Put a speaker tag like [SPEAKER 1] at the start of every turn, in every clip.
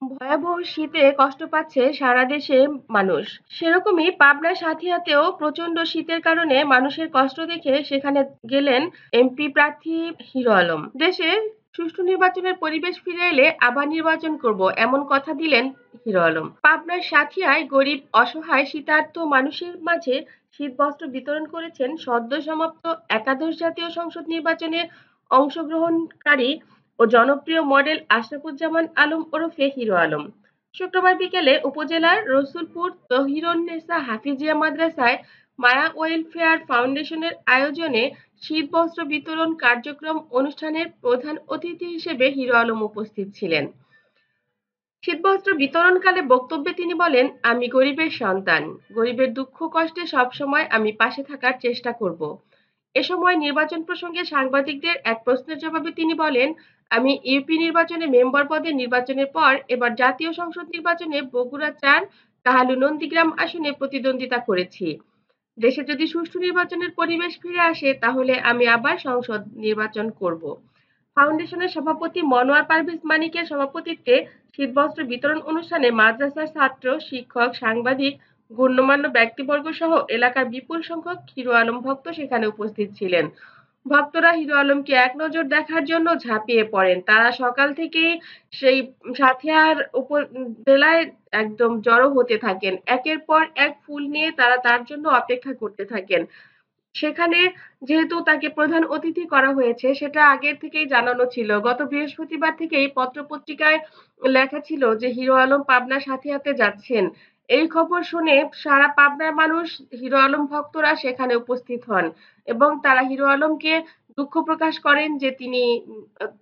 [SPEAKER 1] ভয়াবহ শীতে কষ্ট পাচ্ছে সারা দেশের মানুষ। সেরকমই পাবনার সাঁথিয়াতেও প্রচণ্ড শীতের কারণে মানুষের কষ্ট দেখে সেখানে গেলেন এমপি প্রার্থী হিরো আলম। দেশে সুষ্ঠু নির্বাচনের পরিবেশ ফিরে এলে আবার নির্বাচন করব এমন কথা দিলেন হিরো আলম। পাবনার সাঁথিয়ায় গরিব অসহায় শীতার্ত মানুষের মাঝে শীতবস্ত্র বিতরণ করেছেন সদ্য সমাপ্ত একাদশ জাতীয় সংসদ নির্বাচনে অংশগ্রহণকারী ও জনপ্রিয় মডেল আশরাফুজ্জামান আলম ওরফে হিরো আলম। শুক্রবার বিকেলে উপজেলার রসুলপুর তহিরুন্নেসা হাফিজিয়া মাদ্রাসায় মায়া ওয়েলফেয়ার ফাউন্ডেশনের আয়োজনে শীতবস্ত্র বিতরণ কার্যক্রম অনুষ্ঠানের প্রধান অতিথি হিসেবে হিরো আলম উপস্থিত ছিলেন। শীতবস্ত্র বিতরণকালে বক্তব্যে তিনি বলেন, আমি গরিবের সন্তান, গরিবের দুঃখ কষ্টে সবসময় আমি পাশে থাকার চেষ্টা করব। এ সময় নির্বাচন প্রসঙ্গে সাংবাদিকদের এক প্রশ্নের জবাবে তিনি বলেন, আমি ইউপি নির্বাচনে মেম্বার পদে নির্বাচনের পর এবার জাতীয় সংসদ নির্বাচনে বগুড়া ৪ কাহালু নন্দীগ্রাম আসনে প্রতিদ্বন্দ্বিতা করেছি। দেশে যদি সুষ্ঠু নির্বাচনের পরিবেশ ফিরে আসে তাহলে আমি আবার সংসদ নির্বাচন করব। ফাউন্ডেশনের সভাপতি মনোয়ার পারভেজ মানিকের সভাপতিত্বে শীতবস্ত্র বিতরণ অনুষ্ঠানে মাদ্রাসার ছাত্র, শিক্ষক, সাংবাদিক, গণ্যমান্য ব্যক্তিবর্গ সহ এলাকার বিপুল সংখ্যক হিরো আলম ভক্ত সেখানে উপস্থিত ছিলেন। ভক্তরা হিরো আলমকে এক নজর দেখার জন্য ঝাঁপিয়ে পড়েন। তারা সকাল থেকেই সেই সাঁথিয়ার উপজেলায় একদম জড়ো হতে থাকেন। একের পর এক ফুল নিয়ে তারা তার জন্য অপেক্ষা করতে থাকেন। সেখানে যেহেতু তাকে প্রধান অতিথি করা হয়েছে সেটা আগের থেকেই জানানো ছিল। গত বৃহস্পতিবার থেকেই পত্র-পত্রিকায় লেখা ছিল যে হিরো আলম পাবনা সাঁথিয়াতে যাচ্ছেন। এই খবর শুনে সারা পাবনার মানুষ হিরো আলম ভক্তরা সেখানে উপস্থিত হন এবং তারা হিরো আলমকে দুঃখ প্রকাশ করেন যে তিনি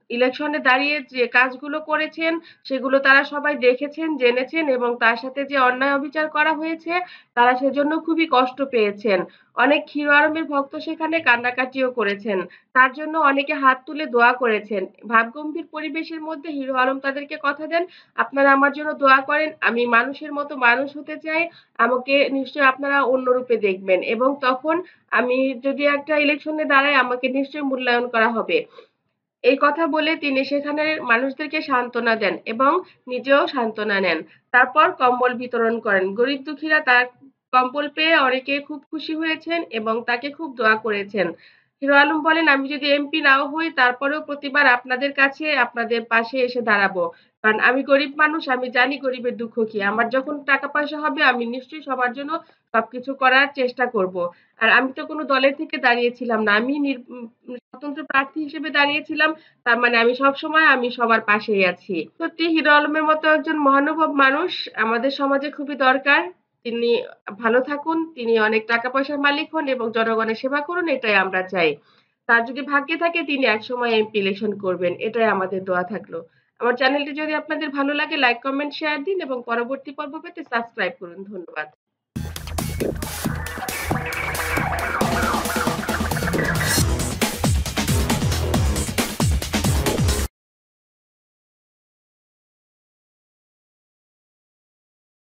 [SPEAKER 1] ইলেকশনে দাঁড়িয়ে যে কাজগুলো করেছেন সেগুলো তারা সবাই দেখেছেন, জেনেছেন এবং তার সাথে যে অন্যায় অবিচার করা হয়েছে তারা সেজন্য খুবই কষ্ট পেয়েছেন। অনেক হিরো আলমের ভক্ত সেখানে কান্নাকাটিও করেছেন। তার জন্য অনেকে হাত তুলে দোয়া করেছেন। ভাবগম্ভীর পরিবেশের মধ্যে হিরো আলম তাদেরকে কথা দেন, আপনারা আমার জন্য দোয়া করেন। আমি মানুষের মতো মানুষ হতে চাই। আমাকে নিশ্চয়ই আপনারা অন্য রূপে দেখবেন এবং তখন আমি যদি একটা ইলেকশনে দাঁড়াই আমাকে নিশ্চয়ই মূল্যায়ন করা হবে। এই কথা বলে তিনি সেখানের মানুষদেরকে সান্ত্বনা দেন এবং নিজেও সান্ত্বনা নেন। তারপর কম্বল বিতরণ করেন। গরিব দুঃখীরা তার কম্বল পেয়ে অনেকে খুব খুশি হয়েছেন এবং তাকে খুব দোয়া করেছেন। হিরো আলম বলেন, আমি যদি এমপি নাও হই তারপরেও প্রতিবার আপনাদের কাছে আপনাদের পাশে এসে দাঁড়াবো। কারণ আমি গরিব মানুষ, আমি জানি গরিবের দুঃখ কি। আমার যখন টাকা পয়সা হবে আমি নিশ্চয়ই সবার জন্য সবকিছু করার চেষ্টা করব। আর আমি তো কোনো দলের থেকে দাঁড়িয়েছিলাম না। আমি স্বতন্ত্র প্রার্থী হিসেবে দাঁড়িয়েছিলাম। তার মানে আমি সবসময় আমি সবার পাশেই আছি। সত্যি হিরো আলমের মতো একজন মহানুভব মানুষ আমাদের সমাজে খুবই দরকার। তিনি ভালো থাকুন, তিনি অনেক টাকা পয়সার মালিক হন এবং জনগণের সেবা করুন এটাই আমরা চাই। তার যদি ভাগ্যে থাকে তিনি একসময় এমপি ইলেকশন করবেন। এটাই আমাদের দোয়া থাকলো। আমার চ্যানেলটি যদি আপনাদের ভালো লাগে লাইক, কমেন্ট, শেয়ার দিন এবং পরবর্তী পর্ব পেতে সাবস্ক্রাইব করুন। ধন্যবাদ।